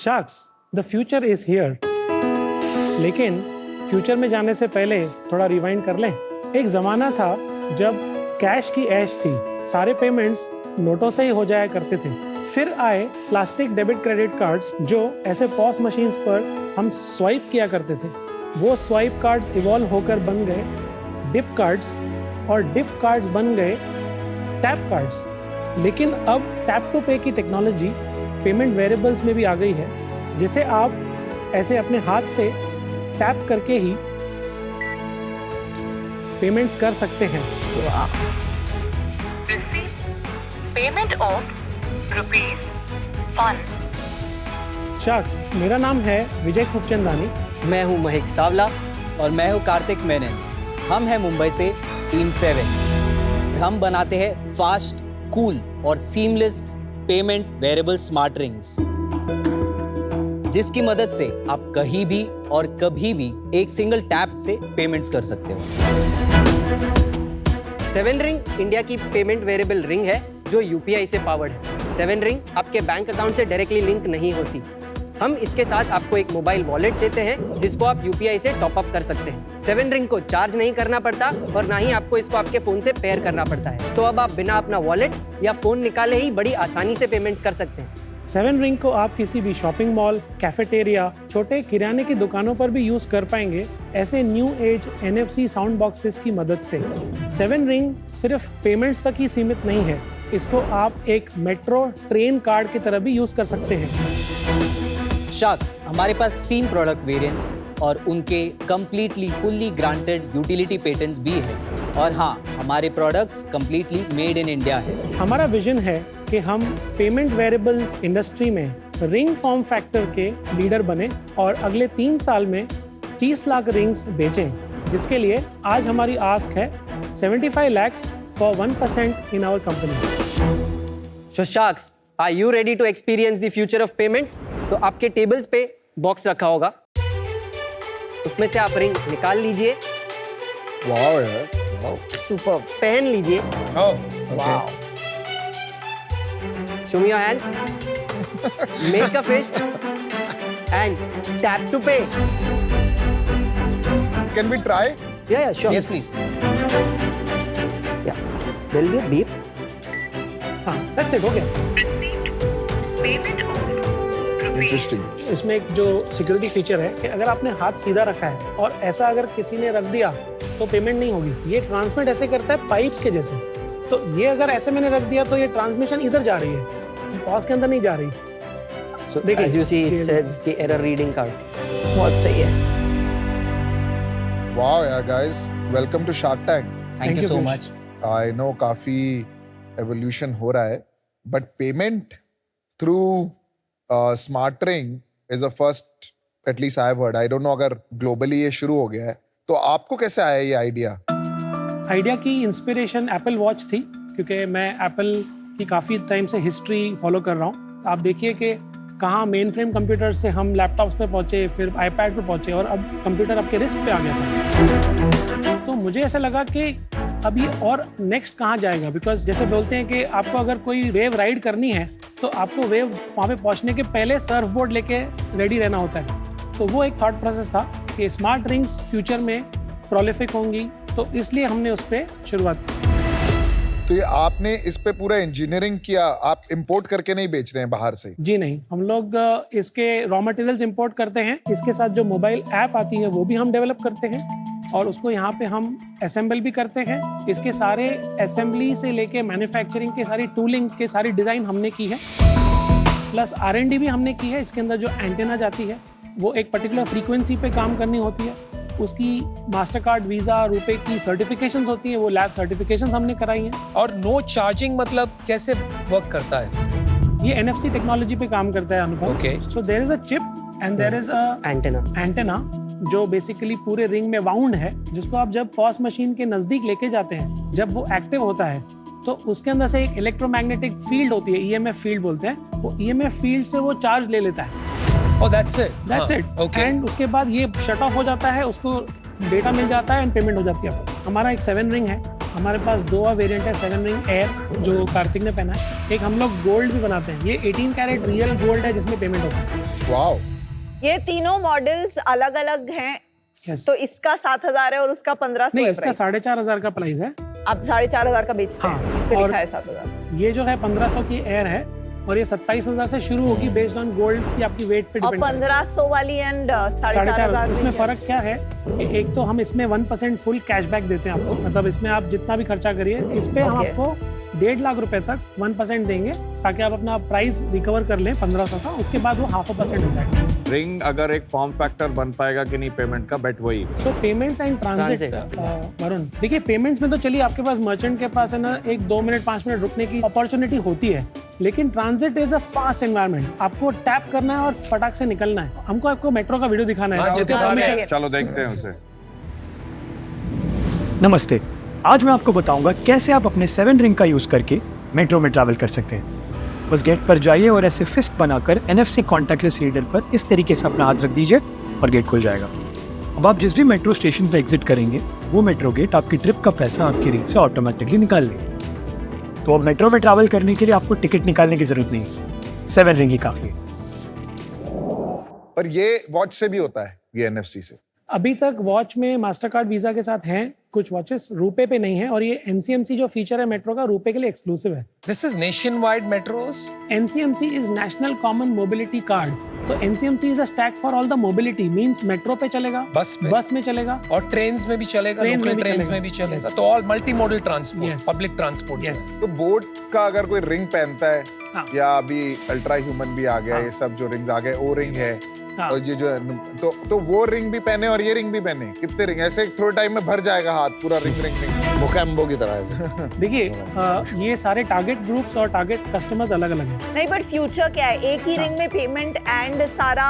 Sharks, the future is here. लेकिन future में जाने से पहले थोड़ा रिवाइंड कर लें। एक जमाना था जब कैश की ऐश थी, सारे पेमेंट्स नोटों से ही हो जाया करते थे। फिर आए प्लास्टिक डेबिट क्रेडिट कार्ड्स, जो ऐसे पॉस मशीन्स पर हम स्वाइप किया करते थे। वो स्वाइप कार्ड्स इवॉल्व होकर बन गए डिप कार्ड्स, और डिप कार्ड्स बन गए टैप कार्ड्स। लेकिन अब टैप टू पे की टेक्नोलॉजी पेमेंट वेरिएबल्स में भी आ गई है, जिसे आप ऐसे अपने हाथ से टैप करके ही पेमेंट्स कर सकते हैं। Payment of ₹1। शार्क्स, मेरा नाम है विजय खूबचंदानी। मैं हूं महक सावला। और मैं हूं कार्तिक मेनन। हम हैं मुंबई से टीम 7। हम बनाते हैं फास्ट, कूल और seamless payment variable smart rings, जिसकी मदद से आप कहीं भी और कभी भी एक सिंगल टैप से पेमेंट्स कर सकते हो। 7 रिंग इंडिया की पेमेंट वेरिएबल रिंग है जो यूपीआई से पावर्ड है। 7 रिंग आपके बैंक अकाउंट से डायरेक्टली लिंक नहीं होती। हम इसके साथ आपको एक मोबाइल वॉलेट देते हैं, जिसको आप यूपीआई से टॉप अप कर सकते हैं। 7 रिंग को चार्ज नहीं करना पड़ता और ना ही आपको इसको आपके फोन से पेयर करना पड़ता है। तो अब आप बिना अपना वॉलेट या फोन निकाले ही बड़ी आसानी से पेमेंट्स कर सकते हैं। 7 रिंग को आप किसी भी शॉपिंग मॉल, कैफेटेरिया, छोटे किराने की दुकानों पर भी यूज कर पाएंगे, ऐसे new age NFC sound boxes की मदद से। 7 रिंग सिर्फ पेमेंट्स तक ही सीमित नहीं है, इसको आप एक मेट्रो ट्रेन कार्ड की तरह भी यूज कर सकते हैं। शार्क्स, हमारे पास 3 प्रोडक्ट वेरिएंट्स और उनके completely fully granted utility patents भी हैं। और हाँ, हमारे products completely made in India है। हमारा विजन है कि हम पेमेंट वेरिएबल्स इंडस्ट्री में रिंग फॉर्म फैक्टर के लीडर बने और अगले 3 साल में 30 लाख रिंग्स बेचें, जिसके लिए आज हमारी आस्क है 75 lakhs for 1% in our company. So Sharks, are you ready to experience the future of payments? तो आपके टेबल्स पे बॉक्स रखा होगा, उसमें से आप रिंग निकाल लीजिए। वाओ यार, वाओ, सुपर। पहन लीजिए। Wow. Show me your hands. Make a fist and tap to pay. Can we try? Yeah, sure. Yes, please. Yeah. There will be a beep. हाँ, that's it, हो गया। Payment of Interesting. इसमें एक जो security feature है कि अगर आपने हाथ सीधा रखा है और ऐसा अगर किसी ने रख दिया तो पेमेंट नहीं होगी। ये ट्रांसमिट ऐसे करता है पाइप के जैसे। तो ये अगर ऐसे मैंने रख दिया तो ये ट्रांसमिशन इधर जा रही है, पॉज के अंदर नहीं जा रही। So देखिए, as you see, it ये says कि error reading card. बहुत सही है। Wow यार guys, welcome to Shark Tank. Thank you so Piyush. Much. I know काफी evolution हो रहा है, but payment through smart ring is the first, at least I've heard. I don't know अगर globally ये शुरू हो गया है, तो आपको कैसे आया ये आइडिया? आइडिया की इंस्पिरेशन एप्पल वॉच थी, क्योंकि मैं एप्पल की काफ़ी टाइम से हिस्ट्री फॉलो कर रहा हूँ। आप देखिए कि कहाँ मेन फ्रेम कंप्यूटर से हम लैपटॉप्स पे पहुँचे, फिर आईपैड पे पहुँचे और अब कंप्यूटर आपके रिस्ट पे आ गया था। तो मुझे ऐसा लगा कि अब ये और नेक्स्ट कहाँ जाएगा, बिकॉज जैसे बोलते हैं कि आपको अगर कोई वेव राइड करनी है तो आपको वेव वहाँ पे पहुँचने के पहले सर्फ बोर्ड लेके रेडी रहना होता है। तो वो एक थॉट प्रोसेस था कि स्मार्ट रिंग्स फ्यूचर में प्रोलिफिक होंगी, तो इसलिए हमने उस पर शुरुआत की। तो ये आपने इस पे पूरा इंजीनियरिंग किया, आप इंपोर्ट करके नहीं बेच रहे हैं बाहर से? जी नहीं, हम लोग इसके रॉ मटेरियल्स इंपोर्ट करते हैं। इसके साथ जो मोबाइल ऐप आती है वो भी हम डेवलप करते हैं और उसको यहाँ पे हम असेंबल भी करते हैं। इसके सारे असेंबली से लेके मैन्युफैक्चरिंग के सारी टूलिंग के सारी डिज़ाइन हमने की है, प्लस R&D भी हमने की है। इसके अंदर जो एंटेना जाती है वो एक पर्टिकुलर फ्रीक्वेंसी पे काम करनी होती है, उसकी मास्टर कार्ड, वीज़ा, रुपए की सर्टिफिकेशंस होती हैं, वो लैब सर्टिफिकेशंस हमने कराई हैं। और नो चार्जिंग मतलब कैसे वर्क करता है? ये NFC टेक्नोलॉजी पे काम करता है अनुभव। Okay. So there is a chip and there is a antenna जो बेसिकली पूरे रिंग में वाउंड है, जिसको आप जब पॉस मशीन के नजदीक लेके जाते हैं, जब वो एक्टिव होता है तो उसके अंदर से एक इलेक्ट्रोमैग्नेटिक फील्ड होती है, EMF फील्ड बोलते हैं। वो EMF फील्ड से वो चार्ज ले लेता है। Oh, that's it. That's it. Okay. And उसके बाद ये शट ऑफ हो जाता है, उसको डेटा मिल जाता है एंड पेमेंट हो जाती है आपको। हमारा एक 7 रिंग है, हमारे पास 2 और वेरिएंट है 7 रिंग एयर जो कार्तिक ने पहना है। एक हम लोग गोल्ड भी बनाते हैं, ये 18 कैरेट रियल गोल्ड है जिसमें पेमेंट होता है। वाओ, ये तीनों मॉडल्स अलग अलग हैं। Yes. तो इसका 7,000 है और उसका 1,500 नहीं, है इसका प्राइस। 4,500 का प्राइस है। आप 4,500 का बेचते हाँ, हैं, इसमें और लिखा है 7,000। ये जो है 1500 की एयर है और ये 27,000 से शुरू होगी बेस्ड ऑन गोल्ड की आपकी वेट पे और डिपेंड करता है। 1,500 वाली एंड 4,500 उसमें फर्क क्या है एक तो हम इसमें 1% फुल कैशबैक देते हैं आपको, मतलब इसमें आप जितना भी खर्चा करिए इस पे हम Okay. आपको 1.5 लाख रुपए तक 1% देंगे ताकि आप अपना प्राइस रिकवर कर लें 1500 का, उसके बाद वो 0.5% हो जाएगा। रिंग अगर एक फॉर्म फैक्टर बन पाएगा कि नहीं पेमेंट का, बेट वही। सो पेमेंट्स एंड ट्रांजिट वरुण, देखिए पेमेंट्स में तो चलिए आपके पास मर्चेंट के पास है ना 1-2 मिनट 5 मिनट रुकने की अपॉर्चुनिटी होती है, लेकिन transit is a fast environment. आपको टैप करना है और फटाक से निकलना है। हमको आपको मेट्रो का वीडियो दिखाना है। हाँ, जो दिखा रहे हैं। चलो देखते हैं उसे। नमस्ते, आज मैं आपको बताऊंगा कैसे आप अपने 7 रिंग का यूज़ करके मेट्रो में ट्रैवल कर सकते हैं। बस गेट पर जाइए और ऐसे फिस्ट बनाकर NFC कॉन्टैक्टलेस रीडर पर इस तरीके से अपना हाथ रख दीजिए और गेट खुल जाएगा। अब आप जिस भी मेट्रो स्टेशन पर एग्जिट करेंगे वो मेट्रो गेट आपकी ट्रिप का पैसा आपकी रिंग से ऑटोमेटिकली निकाल लेगा। तो अब मेट्रो में ट्रैवल करने के लिए आपको टिकट निकालने की जरूरत नहीं है, 7 रिंग ही काफ़ी है। पर ये वॉच से भी होता है, ये NFC से? अभी तक वॉच में मास्टर कार्ड वीजा के साथ हैं कुछ वॉचेस, रुपए पे नहीं है, और ये NCMC जो फीचर है मेट्रो का रुपए के लिए एक्सक्लूसिव है। This is nationwide metros. NCMC is national common mobility card. तो NCMC is a stack for all the mobility, means metro पे चलेगा, बस में चलेगा और ट्रेन्स में भी चलेगा, Trains लोकल में भी ट्रेन्स चलेगा। में भी चलेगा। Yes. तो all multi modal transport, Yes. Public transport. Yes. तो बोट का अगर कोई रिंग पहनता है, हाँ। या अभी अल्ट्रा ह्यूमन भी आ गया, हाँ। ये सब जो रिंग्स आ गए, ओ रिंग है, हाँ। और ये जो तो वो रिंग भी पहने और ये रिंग भी पहने, कितने रिंग? ऐसे थोड़े टाइम में भर जाएगा हाथ पूरा रिंग रिंग रिंग। मोकैम्बो की तरह से। देखिए ये सारे टारगेट ग्रुप्स और टारगेट कस्टमर्स अलग अलग हैं। नहीं, बट फ्यूचर क्या है? एक ही हाँ। रिंग में पेमेंट एंड सारा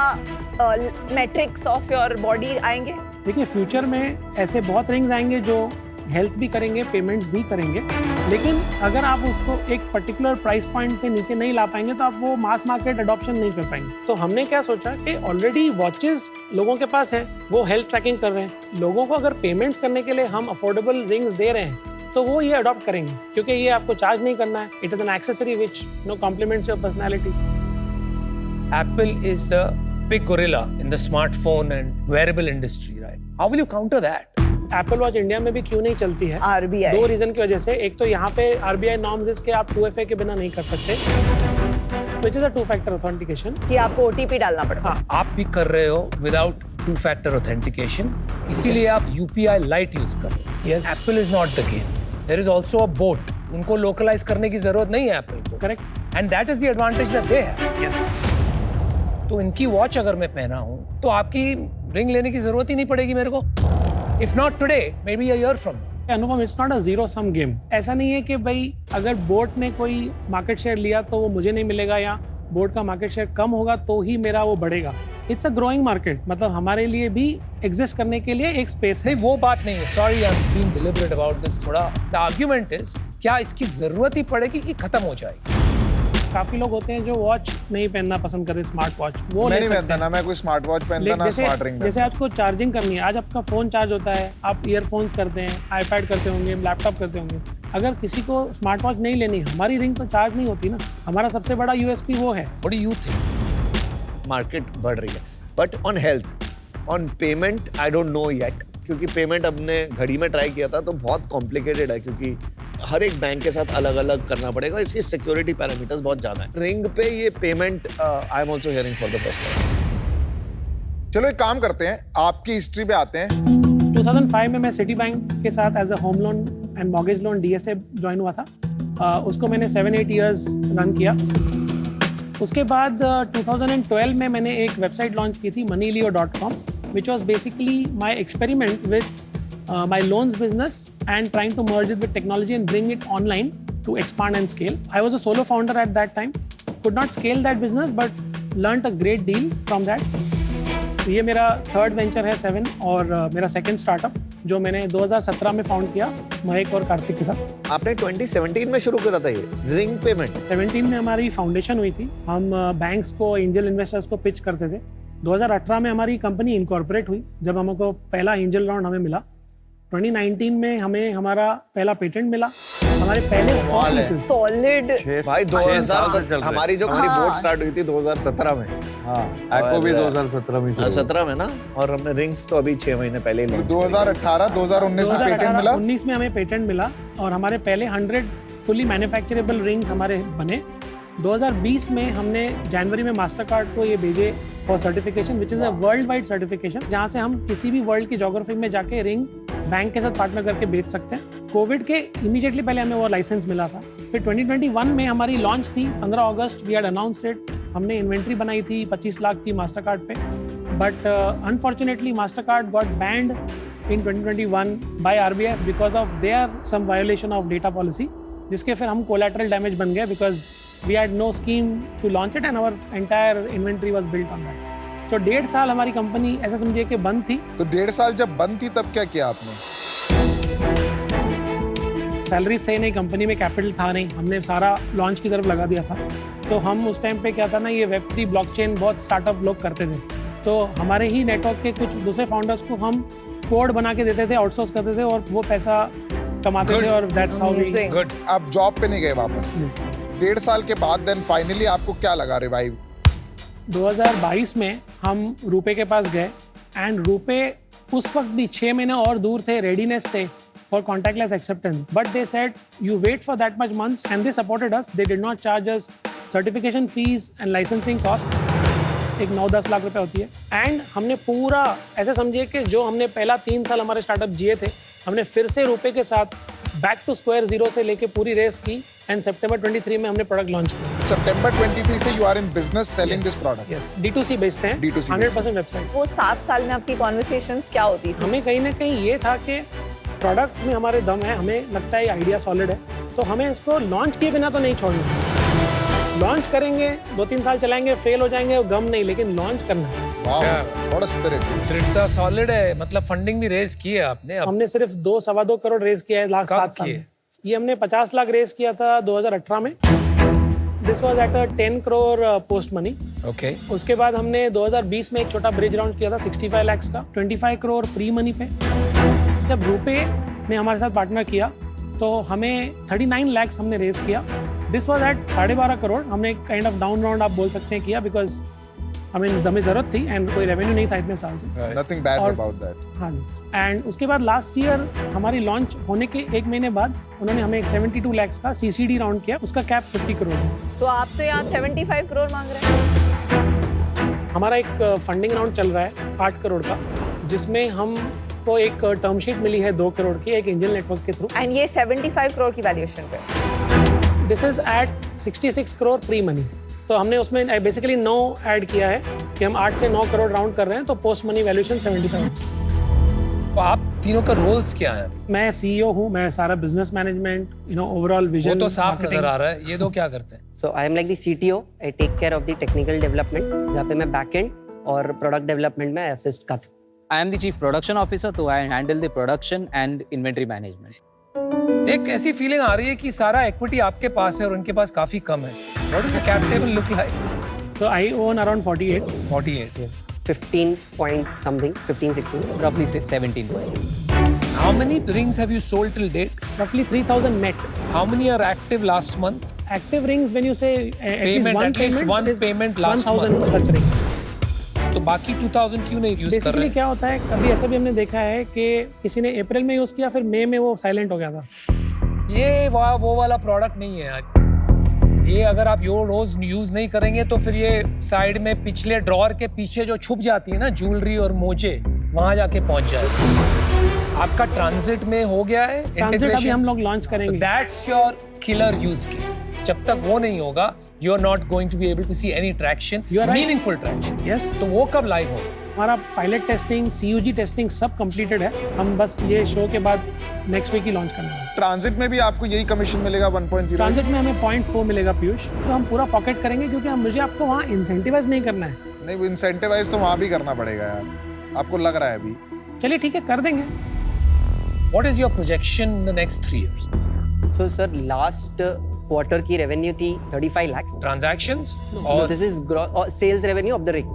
मैट्रिक्स ऑफ योर बॉडी आएंगे। देखिए फ्यूचर में ऐसे बहुत रिंग्स आएंगे जो हेल्थ भी करेंगे, पेमेंट्स भी करेंगे, लेकिन अगर आप उसको एक पर्टिकुलर प्राइस पॉइंट से नीचे नहीं ला पाएंगे तो आप वो मास मार्केट अडॉप्शन नहीं कर पाएंगे। तो हमने क्या सोचा कि ऑलरेडी वॉचेस लोगों के पास है, वो हेल्थ ट्रैकिंग कर रहे हैं, लोगों को अगर पेमेंट्स करने के लिए हम अफोर्डेबल रिंग्स दे रहे हैं तो वो ये अडॉप्ट करेंगे, क्योंकि ये आपको चार्ज नहीं करना है। It is an accessory which complements your personality. Apple is the big gorilla in the smartphone and wearable industry, right? How will you counter that? Apple watch India में भी क्यों नहीं चलती है? RBI 2 रीजन की वजह से। एक तो यहाँ पे RBI नॉर्म्स इसके आप 2FA के बिना नहीं कर सकते, which is a two-factor authentication. कि आपको OTP डालना पड़ता है। हाँ, आप भी कर रहे हो विदाउट 2-factor authentication, इसीलिए आप UPI Lite यूज कर रहे हो। Yes. Apple is not the game. There is also a boat. उनको लोकलाइज करने की जरूरत नहीं है एप्पल को। Correct. And that is the advantage that they have. Yes. तो इनकी वॉच अगर मैं पहना हूँ तो आपकी रिंग लेने की जरूरत ही नहीं पड़ेगी मेरे को। If not today, maybe a year from now. Anupam, it's not a zero sum game. ऐसा नहीं है कि भाई अगर बोट ने कोई मार्केट शेयर लिया तो वो मुझे नहीं मिलेगा, या बोट का मार्केट शेयर कम होगा तो ही मेरा वो बढ़ेगा। इट्स अ ग्रोइंग मार्केट, मतलब हमारे लिए भी एग्जिस्ट करने के लिए एक स्पेस है। नहीं, वो बात नहीं है। Sorry, I am being deliberate about this. थोड़ा द आर्गुमेंट इज, क्या इसकी जरूरत ही पड़ेगी कि खत्म हो जाएगी? काफी लोग होते हैं जो वॉच नहीं पहनना पसंद करते, स्मार्ट वॉच, वो मैं ले नहीं सकते पहनता हैं। ना, मैं कोई स्मार्ट वॉच पहनता ना स्मार्ट रिंग। जैसे आपको चार्जिंग करनी है, आज आपका फोन चार्ज होता है, आप ईयरफोन्स करते हैं, आईपैड करते होंगे, लैपटॉप करते होंगे। अगर किसी को स्मार्ट वॉच नहीं लेनी, हमारी रिंग तो चार्ज नहीं होती ना। हमारा सबसे बड़ा USP वो है। What do you think? Market बढ़ रही है, but on health, on payment I don't know yet, क्योंकि पेमेंट हमने घड़ी में ट्राई किया था तो बहुत कॉम्प्लिकेटेड है, क्योंकि हर एक बैंक के साथ अलग अलग करना पड़ेगा, इसकी सिक्योरिटी पैरामीटर्स बहुत ज्यादा है। रिंग पे ये payment I am also hearing for the first time. चलो एक काम करते हैं, आपकी हिस्ट्री पे आते हैं। 2005 में मैं सिटी बैंक के साथ as a home loan and mortgage loan DSA join हुआ था। उसको मैंने 7-8 ईयर्स रन किया। उसके बाद 2012 में मैंने एक वेबसाइट लॉन्च की थी moneyleo.com, which was basically my experiment with my loans business and trying to merge it with technology and bring it online to expand and scale. I was a solo founder at that time, could not scale that business but learned a great deal from that. ये मेरा third venture है 7, और मेरा second startup जो मैंने 2017 में found किया महक और कार्तिक के साथ। आपने 2017 में शुरू करा था ये रिंग पेमेंट? 17 में हमारी फाउंडेशन हुई थी। हम बैंक्स को, एंजल इन्वेस्टर्स को पिच करते थे। 2018 में हमारी कंपनी इनकॉर्पोरेट हुई जब हमको पहला एंजल राउंड हमें मिला। 2019 में हमें हमारा पहला पेटेंट मिला, हमारे पहले 100 pieces। सॉलिड भाई 2000 हमारी जो हमारी हाँ। बोर्ड स्टार्ट हुई थी 2017 में। हाँ एक्को भी 2017 में शुरू 17 में ना, और हमने रिंग्स तो अभी 6 महीने पहले ही लॉन्च 2018 2019 में पेटेंट मिला। 2019 में हमें पेटेंट मिला और हमारे पहले 100 फुली मैन्युफैक्चरेबल रिंग्स हमारे बने। 2020 में हमने जनवरी में मास्टरकार्ड को ये भेजे for certification, which is a world wide certification, जहाँ से हम किसी भी वर्ल्ड की ज्योग्राफी में जाके रिंग बैंक के साथ पार्टनर करके बेच सकते हैं। कोविड के इमीडिएटली पहले हमें वो लाइसेंस मिला था। फिर 2021 में हमारी लॉन्च थी 15 अगस्त, वी हैड अनाउंस्ड इट। हमने इन्वेंट्री बनाई थी 25 लाख की मास्टरकार्ड पे, but unfortunately Mastercard got banned in 2021 by RBI because of their some violation of data policy, जिसके फिर हम collateral damage बन गए because we had no scheme to launch it and our entire inventory was built on that. So 1.5 साल हमारी company ऐसा समझिए कि बंद थी। तो 1.5 साल जब बंद थी तब क्या किया आपने? सैलरीज थे नहीं, कंपनी में कैपिटल था नहीं, हमने सारा लॉन्च की तरफ लगा दिया था। तो हम उस टाइम पे क्या था ना, ये Web3 ब्लॉकचेन बहुत स्टार्टअप लोग करते थे, तो हमारे ही नेटवर्क के कुछ दूसरे फाउंडर्स को हम कोड बना के देते थे, आउटसोर्स करते थे और वो पैसा कमाते थे और that's how we. Amazing. Good. आप जॉब पे नहीं गए वापस? 1.5 साल के बाद देन फाइनली आपको क्या लगा रिवाइव? 2022 में हम रूपे के पास गए एंड रूपे उस वक्त भी 6 महीने और दूर थे रेडीनेस से for contactless acceptance, but they said you wait for that much months and they supported us. They did not charge us certification fees and licensing cost, एक 9-10 लाख रुपए होती है। एंड हमने पूरा ऐसे समझिए कि जो हमने पहला 3 साल हमारे स्टार्टअप जिए थे, हमने फिर से रुपए के साथ बैक टू स्क्वायर जीरो से लेके पूरी रेस की एंड सितंबर 23 में हमने प्रोडक्ट लॉन्च किया। सितंबर 23 से you are in business selling this product? Yes, D2C बेचते हैं, D2C 100% वेबसाइट। वो 7 साल में आपकी कॉन्वर्सेशंस क्या होती थी? हमें कहीं ना कहीं ये था कि प्रोडक्ट में हमारे दम है, हमें लगता है ये आइडिया सॉलिड है, तो हमें इसको लॉन्च किए बिना तो नहीं छोड़ना। लॉन्च करेंगे, 2-3 साल चलाएंगे, फेल हो जाएंगे, वो गम नहीं, लेकिन लॉन्च करना है। Wow, what a spirit. दृढ़ता सॉलिड है, मतलब फंडिंग भी रेज की है आपने। हमने सिर्फ 2-2.25 करोड़ रेज किया है लाख कब 7 साल किए? में। ये हमने 50 लाख रेज किया था 2018 में। This was at 10 crore post money. Okay. उसके बाद हमने 2020 में एक छोटा ब्रिज राउंड किया था 65 लाख का, 25 करोड़ प्री मनी पे। जब रुपे ने हमारे साथ पार्टनर किया तो हमें 39 लाख हमने रेज किया। This was at 12.5 crore. हमने काइंड ऑफ डाउन राउंड आप बोल सकते हैं किया, बिकॉज हमें जरूरत थी एंड कोई रेवेन्यू नहीं था इतने साल से। नथिंग बैड और- अबाउट दैट। हाँ जी। एंड उसके बाद लास्ट ईयर हमारी लॉन्च होने के 1 महीने बाद उन्होंने हमें एक 72 लाख का CCD राउंड किया, उसका कैप 50 करोड़ है। तो आप तो यहाँ 75 करोड़ मांग रहे हैं। हमारा एक फंडिंग राउंड चल रहा है 8 करोड़ का, जिसमें हमको एक टर्म शीट मिली है 2 करोड़ की, एक एंजल नेटवर्क के थ्रू। एंड ये 75 करोड़ की वैल्यूएशन पे। This is at 66 crore pre money. तो हमने उसमें बेसिकली 9 ऐड किया है कि हम 8 से 9 करोड़ राउंड कर रहे हैं, तो पोस्ट मनी वैल्यूएशन 75। तो आप तीनों का रोल्स क्या है? मैं CEO हूँ, मैं सारा बिजनेस मैनेजमेंट, ओवरऑल वो विजन। तो साफ नजर आ रहा है। ये दो क्या करते हैं? So I am like the CTO, I take care of the technical development, जहाँ पे मैं बैक एंड और प्रोडक्ट डेवलपमेंट में असिस्ट करता हूँ। I am the chief production officer, so I handle the production and inventory management. एक ऐसी feeling आ रही है कि सारा इक्विटी आपके पास है और उनके पास काफी कम है। What does the cap table look like? So I own around 48. 48. 15 point something, 15-16. Roughly 17. How many rings have you sold till date? Roughly 3,000 net. How many are active last month? Active rings, when you say Payment, at least one is payment last 1,000 month. such rings. तो बाकी 2000 क्यों नहीं use कर रहे? Basically क्या होता है, कभी ऐसा भी हमने देखा है कि किसी ने अप्रैल में यूज किया, फिर मई में वो साइलेंट हो गया था। ये वो वाला प्रोडक्ट नहीं है यार। ये अगर आप रोज यूज नहीं करेंगे तो फिर ये साइड में पिछले ड्रॉअर के पीछे जो छुप जाती है ना ज्वेलरी और मोजे, वहां जाके पहुंच जाए। आपका ट्रांजिट में हो गया है ट्रांजिट अभी हम लोग लॉन्च करेंगे। That's your killer use case. जब तक वो नहीं होगा, you are not going to be able to see any traction, meaningful traction. Yes. तो वो कब लाइव होगा? हमारा पायलट टेस्टिंग, CUG टेस्टिंग सब कंप्लीटेड है। हम बस ये शो के बाद नेक्स्ट वीक ही लॉन्च करना है। ट्रांजिट में भी आपको यही कमीशन मिलेगा 1.0? ट्रांजिट में हमें 0.4 मिलेगा पीयूष, तो हम पूरा पॉकेट करेंगे, क्योंकि मुझे आपको वहाँ इंसेंटिवाइज नहीं करना है। नहीं, वो इंसेंटिवाइज तो वहाँ भी करना पड़ेगा यार, आपको लग रहा है अभी? चलिए ठीक है, कर देंगे। What is your projection in the next 3 years? So sir, last quarter की revenue थी 35 lakhs. Transactions? No, और this is sales revenue of the rig.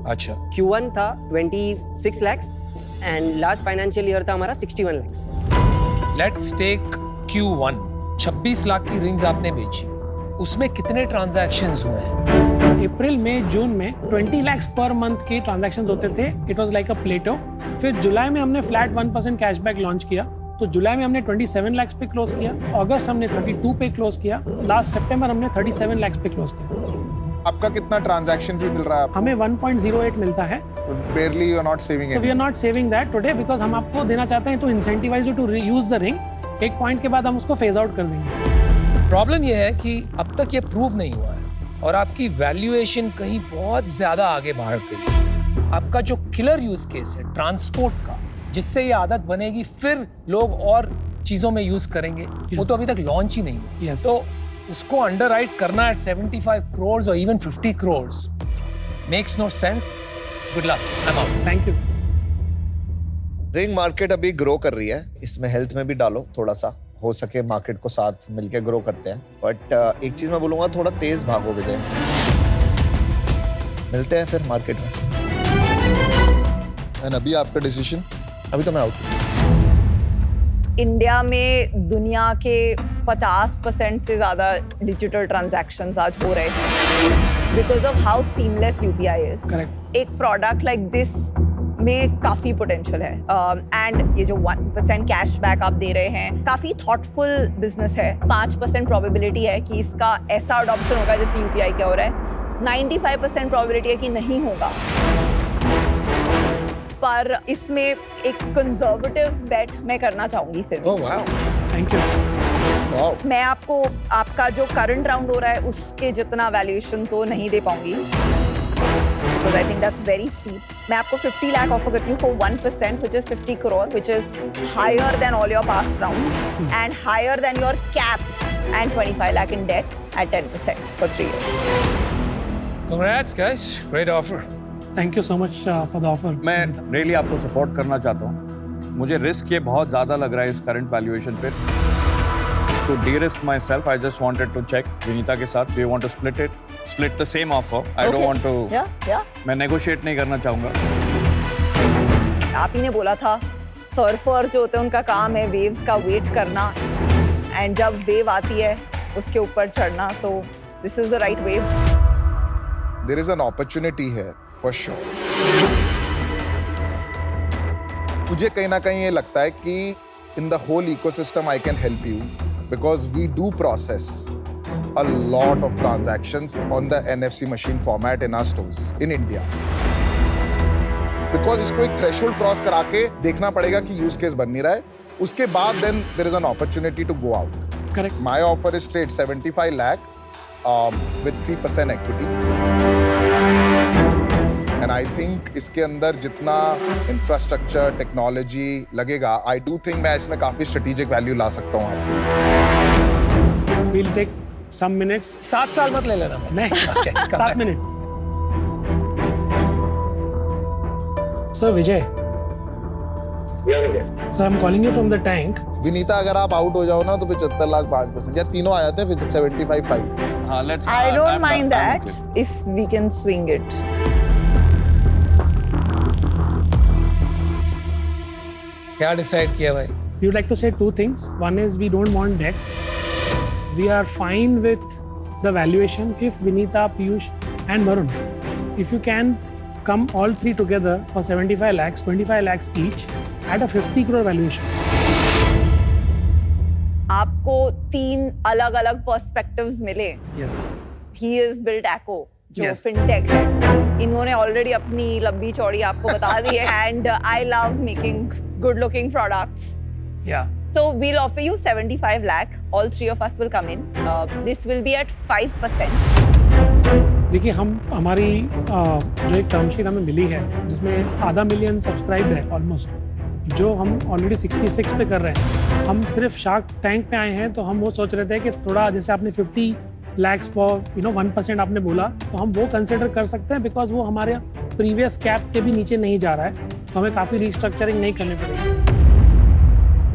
अच्छा। Q1 था 26 lakhs and last financial year था हमारा 61 lakhs. Let's take Q1, 26 lakh की rings आपने बेची, उसमें कितने ट्रांजैक्शंस हुए हैं? अप्रैल में जून में 20 lakhs पर मंथ के ट्रांजैक्शंस होते थे. इट वाज लाइक अ प्लेटो. फिर जुलाई में हमने फ्लैट 1% कैशबैक लॉन्च किया, तो जुलाई में हमने 27 lakhs पे क्लोज किया, अगस्त हमने 32 पे क्लोज किया, लास्ट सितंबर हमने 37 lakhs पे क्लोज किया. आपका कितना ट्रांजैक्शन फी मिल रहा है आपको? हमें 1.08 मिलता है. Barely you are not saving So we are anything. not saving that today because हम आपको देना चाहते हैं तो incentivize you to use the ring. एक पॉइंट के बाद हम उसको फेज आउट कर देंगे. प्रॉब्लम यह है कि अब तक ये प्रूव नहीं हुआ है और आपकी वैल्यूएशन कहीं बहुत ज्यादा आगे बढ़ गई. आपका जो किलर यूज केस है ट्रांसपोर्ट का, जिससे ये आदत बनेगी, फिर लोग और चीजों में यूज करेंगे, वो तो अभी तक लॉन्च ही नहीं हुआ. Yes. तो उसको अंडरराइट करना एट 75 crores और even 50 crores makes no sense. Good luck. I am out. Thank you. Ring market अभी ग्रो कर रही है, इसमें हेल्थ में भी डालो थोड़ा सा, हो सके मार्केट को साथ मिलके ग्रो करते हैं. बट एक चीज मैं बोलूंगा, थोड़ा तेज भागो विजय. मिलते हैं फिर मार्केट में. And अभी आपका डिसीजन? अभी तो मैं आउट. इंडिया में दुनिया के 50% से ज़्यादा डिजिटल ट्रांजैक्शंस आज हो रहे हैं because of how seamless UPI is. Correct. एक प्रोडक्ट लाइक दिस में काफ़ी पोटेंशियल है एंड ये जो 1% कैशबैक आप दे रहे हैं, काफ़ी थॉटफुल बिजनेस है. 5% प्रोबेबिलिटी है कि इसका ऐसा अडॉप्शन होगा जैसे यूपीआई क्या हो रहा है. 95% प्रोबेबिलिटी है कि नहीं होगा. पर इसमें एक कंजर्वेटिव बेट मैं करना चाहूंगी फिर. Oh wow. Thank you. Wow. मैं आपको आपका जो करंट राउंड हो रहा है उसके जितना वैल्यूएशन तो नहीं दे पाऊंगी because I think that's very steep. मैं आपको 50 lakh ऑफर करती हूँ for 1% which is 50 crore which is higher than all your past rounds and higher than your cap and 25 lakh in debt at 10% for 3 years. Congrats guys. Great offer. Thank you so much for the offer. मैं really आपको support करना चाहता हूँ. मुझे risk ये बहुत ज़्यादा लग रहा है इस करंट वैल्यूएशन पे. To de-risk myself, I just wanted to check Vinita के साथ. Do you want to split the same offer? I don't want to. Yeah. मैं negotiate नहीं करना चाहूँगा. आप ही ने बोला था सर्फर जो होते हैं उनका काम है वेव्स का वेट करना एंड जब वेव आती है उसके ऊपर चढ़ना. तो this is the right wave. There is an opportunity here for sure. मुझे कहीं ना कहीं ये लगता है कि in the whole ecosystem I can help you because we do process a lot of transactions on the NFC machine format in our stores in India. Because इसको एक threshold cross करा के देखना पड़ेगा कि use case बन नहीं रहा है. उसके बाद then there is an opportunity to go out. Correct. My offer is straight 75 lakh with 3% equity. And I think इसके अंदर जितना इंफ्रास्ट्रक्चर टेक्नोलॉजी लगेगा, I do think मैं इसमें काफी स्ट्रेटेजिक वैल्यू ला सकता हूँ आपके. We'll take some minutes. 7 साल मत ले लेना. नहीं. Okay, come 7 back. Minute. So Vijay. So I'm calling you from the tank. Vinita, अगर आप आउट हो जाओ ना तो 75 लाख 5% या तीनों आ जाते हैं फिर 75-5. हाँ, let's. I don't I'm mind done. that I'm okay. if we can swing it. क्या डिसाइड किया भाई? We would like to say two things. One is we don't want debt. We are fine with the valuation if Vinita, Piyush and Varun, if you can come all three together for 75 lakhs, 25 lakhs each at a 50 crore valuation. आपको 3 अलग अलग perspectives मिले. Yes. He is built Acco जो Yes. Fintech है. इन्होंने already अपनी लंबी चौड़ी आपको बता दी है and I love making good looking products. Yeah. So we'll offer you 75 lakh. All 3 of us will come in. This will be at 5%. देखिए हमारी जो एक टर्म शीट हमें मिली है जिसमें आधा मिलियन सब्सक्राइब है ऑलमोस्ट, जो हम ऑलरेडी 66 पे कर रहे हैं. हम सिर्फ शार्क टैंक पे आए हैं तो हम वो सोच रहे थे कि थोड़ा जैसे आपने 50 lakhs फॉर 1% आपने बोला तो हम वो कंसिडर कर सकते हैं बिकॉज वो हमारे प्रीवियस कैप के भी नीचे नहीं जा रहा है, तो हमें काफ़ी रिस्ट्रक्चरिंग नहीं करनी पड़ेगी.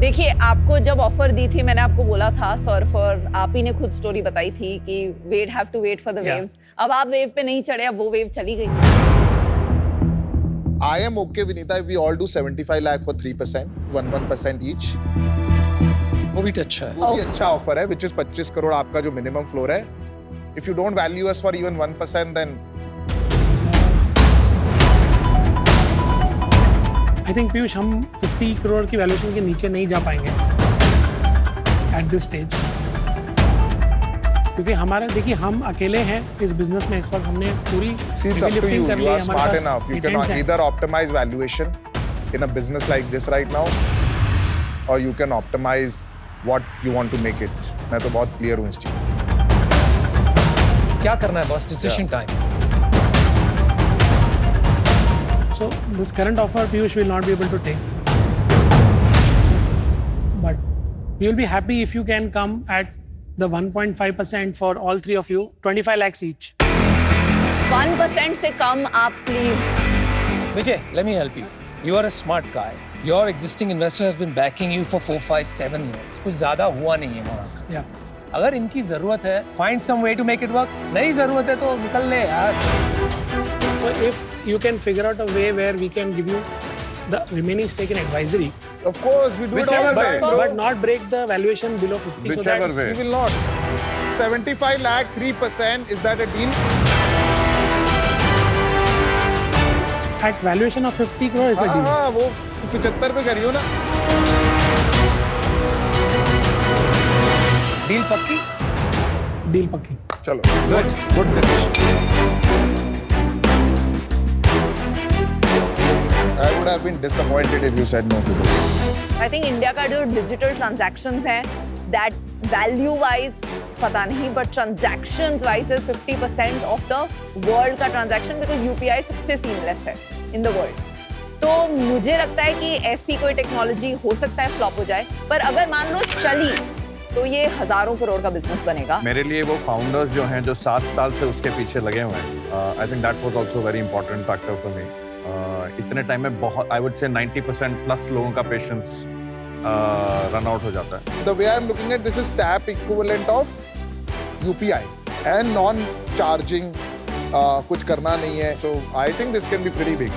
देखिए आपको जब ऑफर दी थी मैंने आपको बोला था सर्फर, आप ही ने खुद स्टोरी बताई थी कि we'd have to wait for the waves. अब आप वेव पे नहीं चढ़े, अब वो वेव चली गई. I am okay, Vinita, if we all do 75 lakh for 3%, 1% each. वो भी अच्छा है. वो भी अच्छा ऑफर है, which is 25 करोड़ आपका जो मिनिमम फ्लोर है. If you don't value us for even 1%, then I think Piyush हम 50 करोड़ की वैल्यूएशन के नीचे नहीं जा पाएंगे एट दिस स्टेज, क्योंकि हमारे देखिए हम अकेले हैं इस बिजनेस में. इस वक्त हमने पूरी see, it's up to you. lifting कर ली You है. are हमारे smart pass enough. You can patents हैं. either optimize valuation in a business like this right now, or you can optimize what you want to make it. मैं तो बहुत clear हूँ इस चीज़ में. क्या करना है boss? Decision time. So this current offer Piyush will not be able to take, but we will be happy if you can come at the 1.5% for all three of you, 25 lakhs each. 1% से कम आप please. Vijay, let me help you. You are a smart guy. Your existing investor has been backing you for 4, 5, 7 years. कुछ ज्यादा हुआ नहीं है वहाँ का. Yeah. अगर इनकी जरूरत है, find some way to make it work. नहीं जरूरत है तो निकल ले यार. So if you can figure out a way where we can give you the remaining stake in advisory, Of course, we do Whichever it all way. the way. but not break the valuation below 50. So Whichever that's, way. We will not. 75 lakh, 3%. Is that a deal? at valuation of 50 crore is a deal. हाँ, वो 75 पे करियो ना. Deal पक्की? Deal पक्की. चलो. Good decision. I would have been disappointed if you said no to this. I think India का जो डिजिटल ट्रांजैक्शंस हैं दैट वैल्यू वाइज पता नहीं, but transactions wise is 50% of the world का ट्रांजैक्शन, बिकॉज यूपीआई सबसे seamless है in the world. तो मुझे लगता है कि ऐसी कोई टेक्नोलॉजी हो सकता है फ्लॉप हो जाए, पर अगर मान लो चली तो ये हजारों करोड़ का बिजनेस बनेगा. मेरे लिए वो फाउंडर्स जो हैं जो 7 साल से उसके पीछे लगे हुए हैं, I think that was also very important factor for me. इतने टाइम में बहुत, आई वुड से 90% प्लस लोगों का पेशेंस रन आउट हो जाता है. The way I'm looking at this is tap equivalent of UPI and non-charging. कुछ करना नहीं है. So I think this can be pretty big.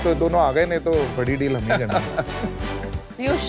तो दोनों आ गए, नहीं तो बड़ी डील हम ही करना. पीयूष